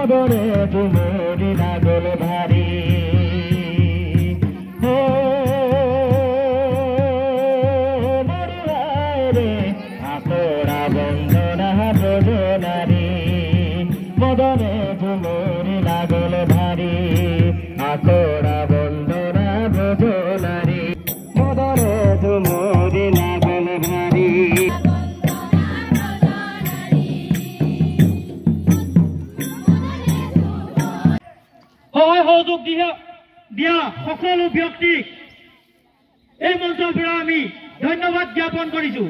মদনে ঝুমুরি লাগল ভারী আকরা বন্দনা ব্রজনারী মদনে ঝুমুরি লাগল ভারী আকরা বন্দনা ব্রজনারী মদনে ঝুমুরি লাগল ভারী সহায় সহযোগ দিয়া সকলো ব্যক্তিক এই মঞ্চৰ পৰা আমি ধন্যবাদ জ্ঞাপন কৰিছো।